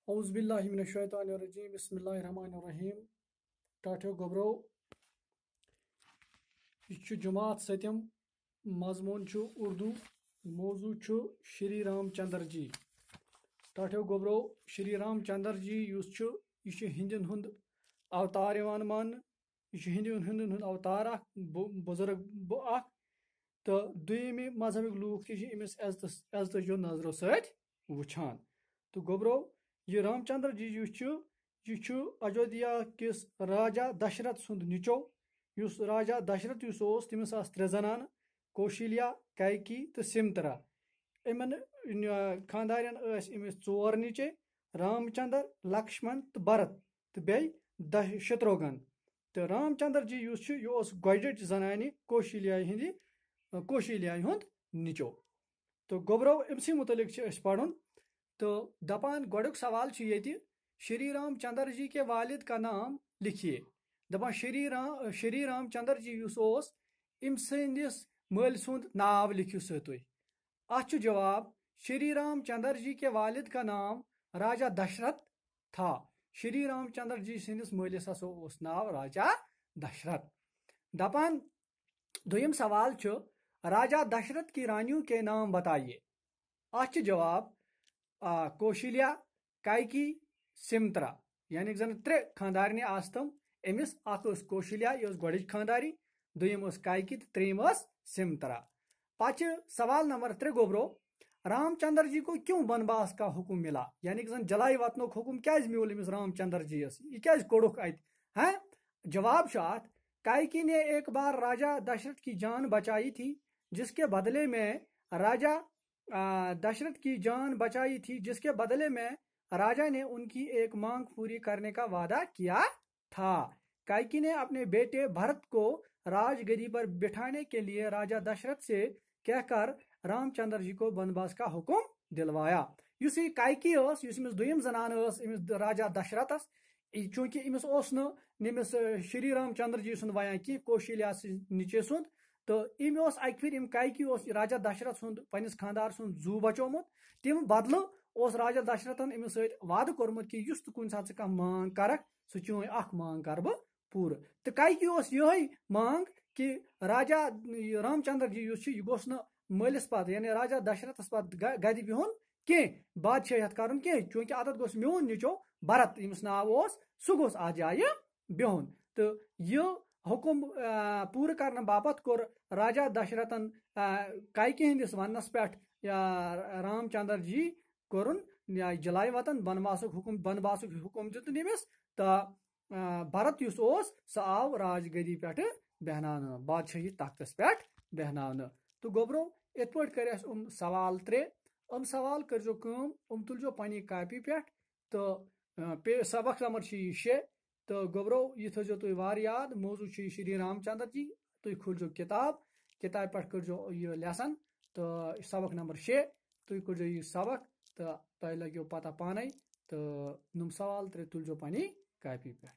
औज़ुबिल्लाहिमिनश्शैतानिर्रजीम बिस्मिल्लाहिर्रहमानिर्रहीम। टाठियो गोब्रो यह जमात सत्यम मजमून उर्दू मौजू श्री रामचंद्र जी। टाठियो गोब्रो श्री रामचंद्र जी यह हिंदन हुंद अवतार मान यह हिंदन हुंद अवतार बुजुर्ग तो दुयम मजहबिक लूक तमिस एजतजो नजरों सत वुचान। तो गोब्रो यह रामचंद्र जी यह अयोध्या किस राजा दशरथ सुंद निचो राजा दशरथ तमिस त्रे जनान कौशल्या कैकी तो सिमतरा। इमन खानदारन अमिस चोर निचे रामचंद्र लक्ष्मण तो भरत तो बे शत्रुघ्न। तो रामचंद्र जी यह गोडच जनानि कौशल्या हुंद निचो। तो गोब्रो अमसी मुतलिक पढ़ुन। तो दपान गोडुक सवाल ये श्री रामचंद्र जी के वालिद का नाम लिखिए। दपान श्री रामचंद्र जी इम सदिस मल सुंद नाव लिखियो सा तुम। अत जवाब श्री रामचंद्र जी के वालिद का नाम राजा दशरथ था। श्री रामचंद्र जी सदिस मलिस नाव राजा दशरथ। दपान दुयम सवाल राजा दशरथ की रानियों के नाम बताइए। अत जवाब कौशल्या कैकी सिमत्रा यानी जन त्रे खानदारनी आस्तम अमिस कौशल्या गोडच खानदारी दुयम कैकी तो त्रेयम सिमत्रा। पाच सवाल नंबर 3 गोब्रो रामचंद्र जी को क्यों वनवास का हुक्म मिला यानी जन जलाई वतन हुक्म क्या म्यूल अमिस रामचंद्र जी यह क्या कोड़ुक अत हैं। जवाब कैकी ने एक बार राजा दशरथ की जान बचाई थी जिसके बदले में राजा ने उनकी एक मांग पूरी करने का वादा किया था। कैकी ने अपने बेटे भरत को राजगद्दी पर बिठाने के लिए राजा दशरथ से कहकर रामचंद्र जी को वनवास का हुक्म दिलवाया। युस कैकी इमिस दुयम जनान इमिस राजा दशरथस चूंकि इमिस नमिस श्री रामचंद्र जी सुंद वयान कि कौशल्या निचे सुंद तो इम अक फिर कैकी राजा दशरथ सुंद पनिस खानदार सुंद जू बचोमुत तम बदल राजा दशरथन अमिस वाद कोर्मुत कि युस तो कुन सात मांग करक सह चोन अख मांग कर बह पूर। तो कैकी यही मांग कि राजा रामचंद्र जी यह गोस मलिस पत यानी राजा दशरथस पत गदि बिहुन कह बादशाहत कर चूंकि अत गोस मोन निचो भरत यमिस नाव सह गोस अत जाय बिहुन। तो यह हुक्म पूर करने बापत कोर राजा दशरथन कैकी हंदिस वनस पे रामचंद्र जी कोरुन जलाई वतन वनवासुक हुक्म दितुन अमिस तो भरत सह आव राजगद्दी पे बहनान बादशाही तख्तस पे बहनान। तो गोब्रो इत पे कर सवाल 3 सवाल करजो तुलजो पनी कापी पे तो सबक नंबर 6। तो गोब्रो यह थो तुम वार याद मौजू श्री रामचंद्र जी तुम खोलजो किताब पे करजो यह लेसन तो सबक नंबर 6 तुम करजो यह सबक तो तुम लगे पता पाने तो नुम सवाल 3 तुलजो पनी कापी पे।